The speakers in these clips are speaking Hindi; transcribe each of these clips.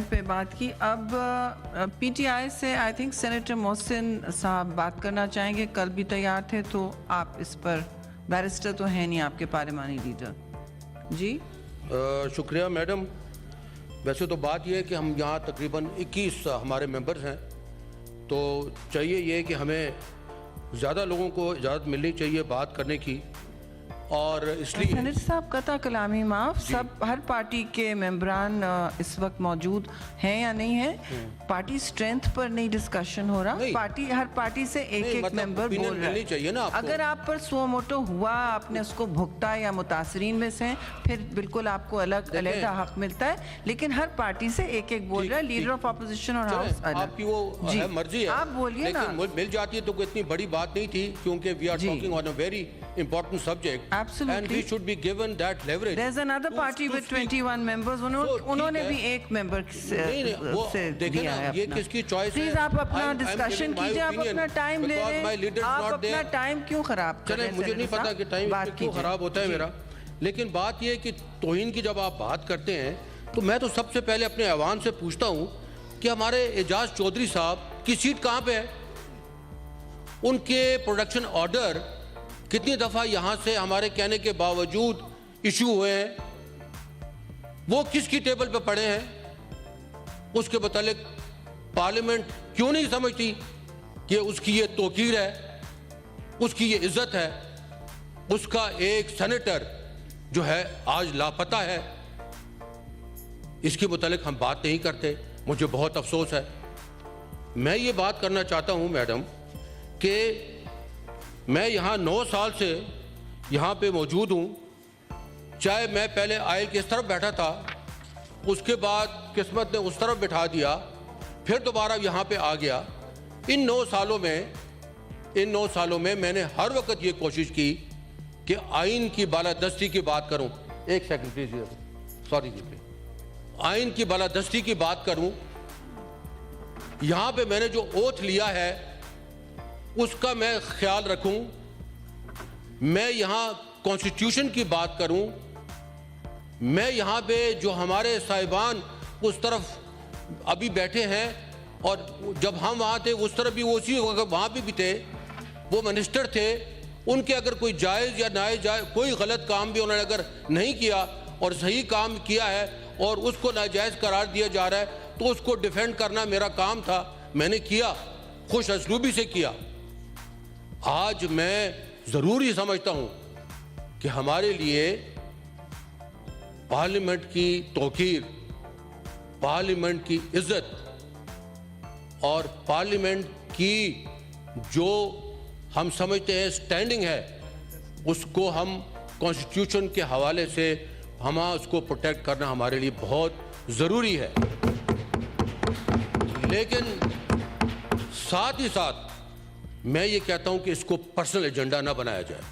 पे बात की। अब पीटीआई से आई थिंक सेनेटर मोहसिन साहब बात करना चाहेंगे। कल भी तैयार थे, तो आप इस पर, बैरिस्टर तो है नहीं आपके पार्लिमानी लीडर जी। शुक्रिया मैडम। वैसे तो बात यह है कि हम यहाँ तकरीबन 21 हमारे मेंबर्स हैं, तो चाहिए ये कि हमें ज़्यादा लोगों को इजाज़त मिलनी चाहिए बात करने की, और इसलिए सेनेटर साहब कता कलामी माफ, सब हर पार्टी के मेंबरान इस वक्त मौजूद हैं या नहीं है? पार्टी स्ट्रेंथ पर नहीं डिस्कशन हो रहा, पार्टी हर पार्टी से एक एक मतलब मेंबर बोल रहा है। चाहिए ना आपको। अगर आप पर सो मोटो हुआ, आपने उसको भुगता या मुतासरीन में से, फिर बिल्कुल आपको अलग अलग हक मिलता है, लेकिन हर पार्टी से एक एक बोल रहा है, लीडर ऑफ अपोजिशन और हाउस अलग। आपकी वो है, मर्जी है, आप बोलिए ना। मिल जाती है तो कोई इतनी बड़ी बात नहीं थी, क्योंकि we are talking on a very important subject. Absolutely. And we should be given that leverage. There's another party with 21 members. उन्होंने भी एक मेंबर से दिया है। ये किसकी चॉइस है? प्लीज आप अपना डिस्कशन कीजिए, आप अपना टाइम ले लें। आप अपना टाइम क्यों खराब कर रहे हैं? मुझे नहीं पता कि टाइम क्यों खराब होता है मेरा, लेकिन बात ये है कि तौहीन की जब आप बात करते हैं, तो मैं तो सबसे पहले अपने ऐवान से पूछता हूँ कि हमारे एजाज चौधरी साहब की सीट कहाँ पे है? उनके प्रोडक्शन ऑर्डर कितनी दफा यहां से हमारे कहने के बावजूद इशू हुए हैं? वो किसकी टेबल पे पड़े हैं? उसके मुतालिक पार्लियामेंट क्यों नहीं समझती कि उसकी ये तौकीर है, उसकी ये इज्जत है? उसका एक सेनेटर जो है आज लापता है, इसके मुतालिक हम बात नहीं करते। मुझे बहुत अफसोस है। मैं ये बात करना चाहता हूं मैडम कि मैं यहाँ 9 साल से यहाँ पे मौजूद हूँ। चाहे मैं पहले आयल की इस तरफ बैठा था, उसके बाद किस्मत ने उस तरफ बिठा दिया, फिर दोबारा यहाँ पे आ गया। इन 9 सालों में मैंने हर वक्त ये कोशिश की कि आइन की बालादस्ती की बात करूँ। एक सेकंड प्लीज, सॉरी जी। आइन की बालादस्ती की बात करूँ। यहाँ पे मैंने जो ओथ लिया है उसका मैं ख्याल रखूं। मैं यहां कॉन्स्टिट्यूशन की बात करूं। मैं यहां पे जो हमारे साहिबान उस तरफ अभी बैठे हैं, और जब हम वहां थे उस तरफ भी उसी वहां भी थे, वो मिनिस्टर थे, उनके अगर कोई जायज़ या नाजायज कोई गलत काम भी उन्होंने अगर नहीं किया और सही काम किया है और उसको नाजायज़ करार दिया जा रहा है, तो उसको डिफेंड करना मेरा काम था। मैंने किया, खुश असलूबी से किया। आज मैं जरूरी समझता हूं कि हमारे लिए पार्लियामेंट की तौकीर, पार्लियामेंट की इज्जत और पार्लियामेंट की जो हम समझते हैं स्टैंडिंग है, उसको हम कॉन्स्टिट्यूशन के हवाले से हम उसको प्रोटेक्ट करना हमारे लिए बहुत ज़रूरी है। लेकिन साथ ही साथ मैं ये कहता हूं कि इसको पर्सनल एजेंडा ना बनाया जाए।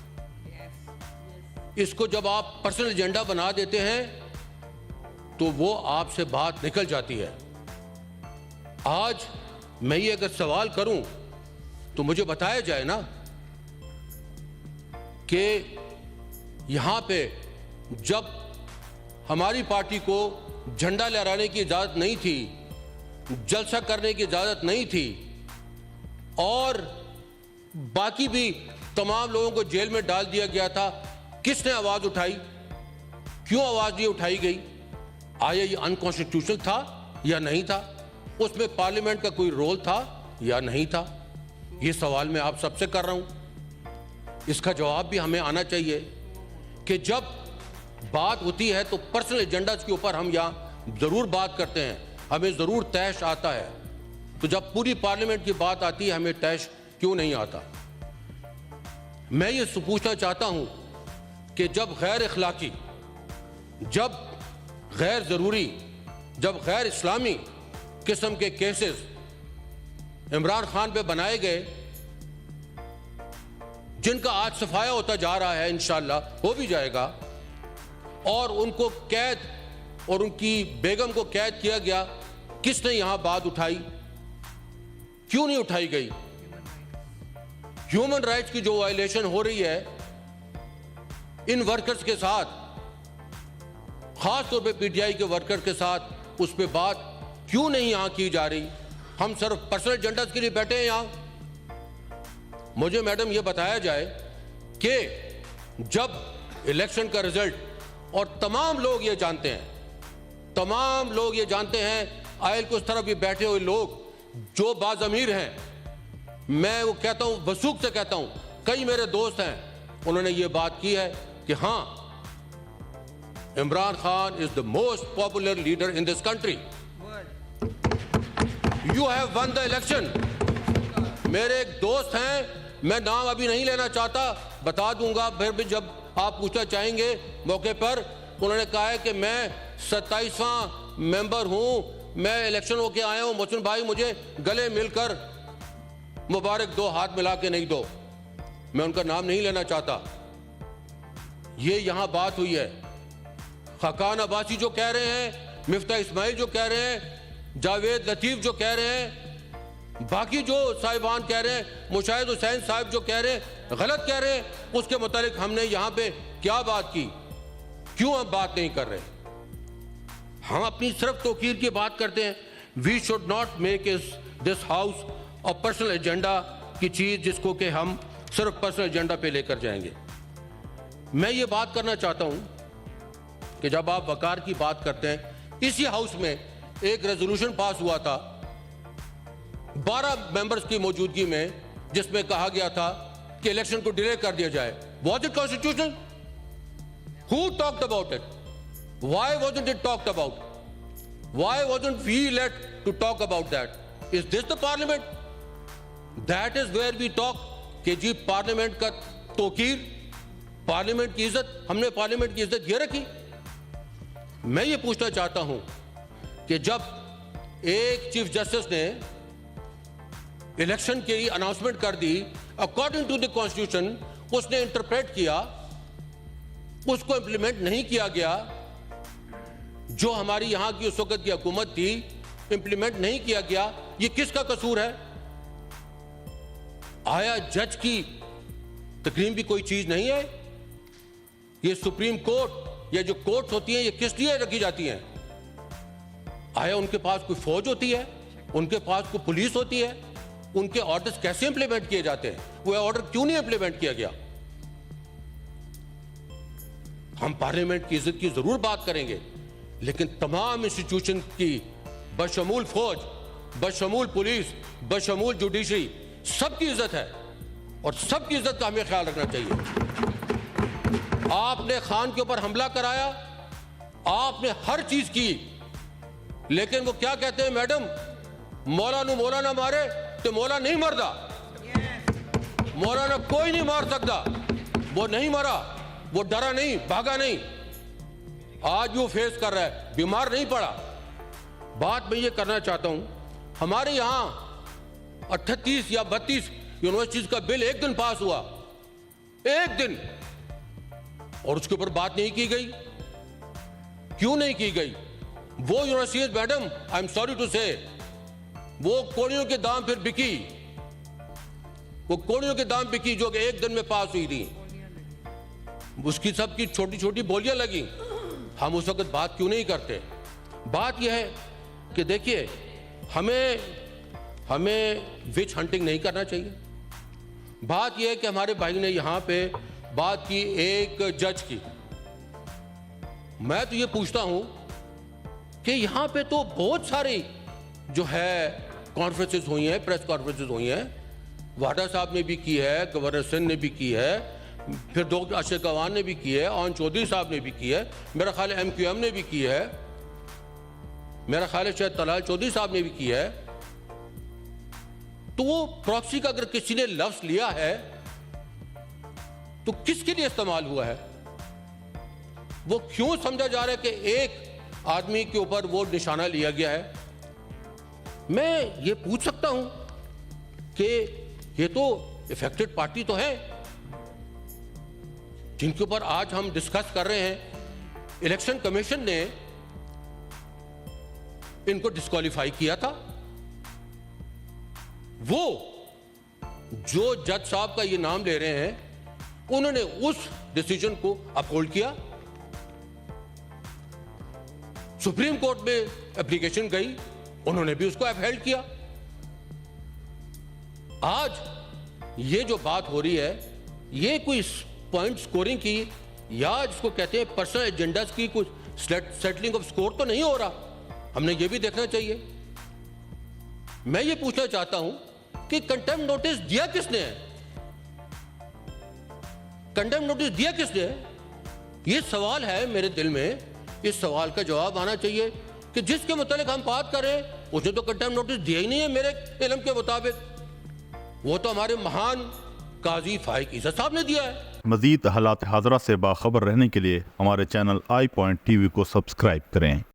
इसको जब आप पर्सनल एजेंडा बना देते हैं तो वो आपसे बात निकल जाती है। आज मैं ये अगर सवाल करूं तो मुझे बताया जाए ना कि यहां पे जब हमारी पार्टी को झंडा लहराने की इजाजत नहीं थी, जलसा करने की इजाजत नहीं थी, और बाकी भी तमाम लोगों को जेल में डाल दिया गया था, किसने आवाज उठाई? क्यों आवाज ये उठाई गई? आया ये अनकॉन्स्टिट्यूशनल था या नहीं था? उसमें पार्लियामेंट का कोई रोल था या नहीं था? ये सवाल मैं आप सबसे कर रहा हूं। इसका जवाब भी हमें आना चाहिए कि जब बात होती है तो पर्सनल एजेंडा के ऊपर हम यहां जरूर बात करते हैं, हमें जरूर तैश आता है। तो जब पूरी पार्लियामेंट की बात आती है हमें तैश क्यों नहीं आता? मैं ये पूछना चाहता हूं कि जब गैर इखलाकी, जब गैर जरूरी, जब गैर इस्लामी किस्म के केसेस इमरान खान पे बनाए गए, जिनका आज सफाया होता जा रहा है, इंशाअल्लाह हो भी जाएगा, और उनको कैद और उनकी बेगम को कैद किया गया, किसने यहां बात उठाई? क्यों नहीं उठाई गई? ह्यूमन राइट्स की जो वायलेशन हो रही है इन वर्कर्स के साथ, खास तौर पे पीटीआई के वर्कर के साथ, उस पे बात क्यों नहीं यहां की जा रही? हम सिर्फ पर्सनल एजेंडा के लिए बैठे हैं यहां? मुझे मैडम यह बताया जाए कि जब इलेक्शन का रिजल्ट, और तमाम लोग ये जानते हैं, तमाम लोग ये जानते हैं, आयल के उस तरफ भी बैठे हुए लोग जो बाज़मीर हैं, मैं वो कहता हूं, वसूख से कहता हूं, कई मेरे दोस्त हैं, उन्होंने ये बात की है कि हां, Imran Khan is the most popular leader in this country. You have one the election. मेरे एक दोस्त हैं, मैं नाम अभी नहीं लेना चाहता, बता दूंगा फिर भी जब आप पूछना चाहेंगे मौके पर. उन्होंने कहा है कि मैं 27वां मेंबर हूं, मैं इलेक्शन होके आया हूं, मोहसिन भाई मुझे गले मिलकर मुबारक दो, हाथ मिला के नहीं दो. मैं उनका नाम नहीं लेना चाहता. ये यहां बात हुई है. खाकान अब्बासी जो कह रहे हैं, मिफ्ता इस्माइल जो कह रहे हैं, जावेद लतीफ जो कह रहे हैं, बाकी जो साहिबान कह रहे हैं, मुशाहिद हुसैन साहब जो कह रहे हैं, गलत कह रहे हैं, उसके मुतालिक हमने यहां पे क्या बात की? क्यों हम बात नहीं कर रहे? हम अपनी सिर्फ तौकीर की बात करते हैं. We should not make this house our personal agenda की चीज जिसको कि हम सिर्फ पर्सनल एजेंडा पे लेकर जाएंगे. मैं ये बात करना चाहता हूं कि जब आप वकार की बात करते हैं, इसी हाउस में एक रेजोल्यूशन पास हुआ था 12 मेंबर्स की मौजूदगी में, जिसमें कहा गया था कि इलेक्शन को डिले कर दिया जाए. Was it constitutional? Who talked about it? Why wasn't it talked about? Why wasn't we let to talk about that? Is this the parliament? That is where we talk कि जी पार्लियामेंट का तौकीर, पार्लियामेंट की इज्जत, हमने पार्लियामेंट की इज्जत ये रखी. मैं ये पूछना चाहता हूं कि जब एक चीफ जस्टिस ने इलेक्शन की अनाउंसमेंट कर दी अकॉर्डिंग टू द कॉन्स्टिट्यूशन, उसने इंटरप्रेट किया, उसको इंप्लीमेंट नहीं किया गया. जो हमारी यहां की उस वक्त की हुकूमत थी, इंप्लीमेंट नहीं किया गया. ये किसका कसूर है? आया जज की तकरीम भी कोई चीज नहीं है? ये सुप्रीम कोर्ट या जो कोर्ट्स होती हैं, ये किस लिए रखी जाती हैं? आया उनके पास कोई फौज होती है? उनके पास कोई पुलिस होती है? उनके ऑर्डर्स कैसे इंप्लीमेंट किए जाते हैं? वो ऑर्डर क्यों नहीं इंप्लीमेंट किया गया? हम पार्लियामेंट की इज्जत की जरूर बात करेंगे, लेकिन तमाम इंस्टीट्यूशन की बशमूल फौज, बशमूल पुलिस, बशमूल जुडिशरी, सबकी इज्जत है और सबकी इज्जत का हमें ख्याल रखना चाहिए. आपने खान के ऊपर हमला कराया, आपने हर चीज की, लेकिन वो क्या कहते हैं मैडम, मौला नु मौला ना मारे तो मौला नहीं मरदा. मौलाना कोई नहीं मार सकता. वो नहीं मरा, वो डरा नहीं, भागा नहीं, आज वो फेस कर रहा है, बीमार नहीं पड़ा. बात मैं ये करना चाहता हूं, हमारे यहां 38 या 32 यूनिवर्सिटीज का बिल एक दिन पास हुआ, एक दिन, और उसके ऊपर बात नहीं की गई. क्यों नहीं की गई? वो universities madam, I am sorry to say, वो कोड़ियों के दाम फिर बिकी, वो कोड़ियों के दाम बिकी जो कि एक दिन में पास हुई थी. उसकी सबकी छोटी छोटी बोलियां लगी. हम उस वक्त बात क्यों नहीं करते? बात यह है कि देखिए, हमें विच हंटिंग नहीं करना चाहिए. बात यह है कि हमारे भाई ने यहां पे बात की एक जज की. मैं तो ये पूछता हूं कि यहां पे तो बहुत सारी जो है कॉन्फ्रेंसेस हुई हैं, प्रेस कॉन्फ्रेंसेस हुई हैं. वाडा साहब ने भी की है, गवर्नर सिंह ने भी की है, फिर डॉक्टर अशरफ गवान ने भी की है, ऑन चौधरी साहब ने भी की है, मेरा ख्याल है MQM ने भी की है, मेरा ख्याल है शायद तलाल चौधरी साहब ने भी की है. तो वो प्रॉक्सी का अगर किसी ने लफ्ज लिया है तो किसके लिए इस्तेमाल हुआ है? वो क्यों समझा जा रहा है कि एक आदमी के ऊपर वो निशाना लिया गया है? मैं ये पूछ सकता हूं कि ये तो इफेक्टेड पार्टी तो है जिनके ऊपर आज हम डिस्कस कर रहे हैं. इलेक्शन कमीशन ने इनको डिस्क्वालीफाई किया था. वो जो जज साहब का ये नाम ले रहे हैं, उन्होंने उस डिसीजन को अपहोल्ड किया. सुप्रीम कोर्ट में एप्लीकेशन गई, उन्होंने भी उसको अपहेल्ड किया। आज ये जो बात हो रही है, ये कोई पॉइंट स्कोरिंग की या जिसको कहते हैं पर्सनल एजेंडास की कुछ सेटलिंग ऑफ स्कोर तो नहीं हो रहा। हमने ये भी देखना चाहिए। मैं ये पूछना चाहता हूं कि कंटेम्प्ट नोटिस दिया किसने है? कंटेम्प्ट नोटिस दिया किसने है? ये सवाल है मेरे दिल में। इस सवाल का जवाब आना चाहिए कि जिसके मुतालिक हम बात कर रहे हैं उसने तो कंटेम्प्ट नोटिस दिया ही नहीं है मेरे इल्म के मुताबिक। वो तो हमारे महान काजी फाइक इज़्ज़त साहब ने दिया है। मज़ीद हालात हाज़रा से बाखबर रहने के लिए हमारे चैनल आई पॉइंट TV को सब्सक्राइब करें।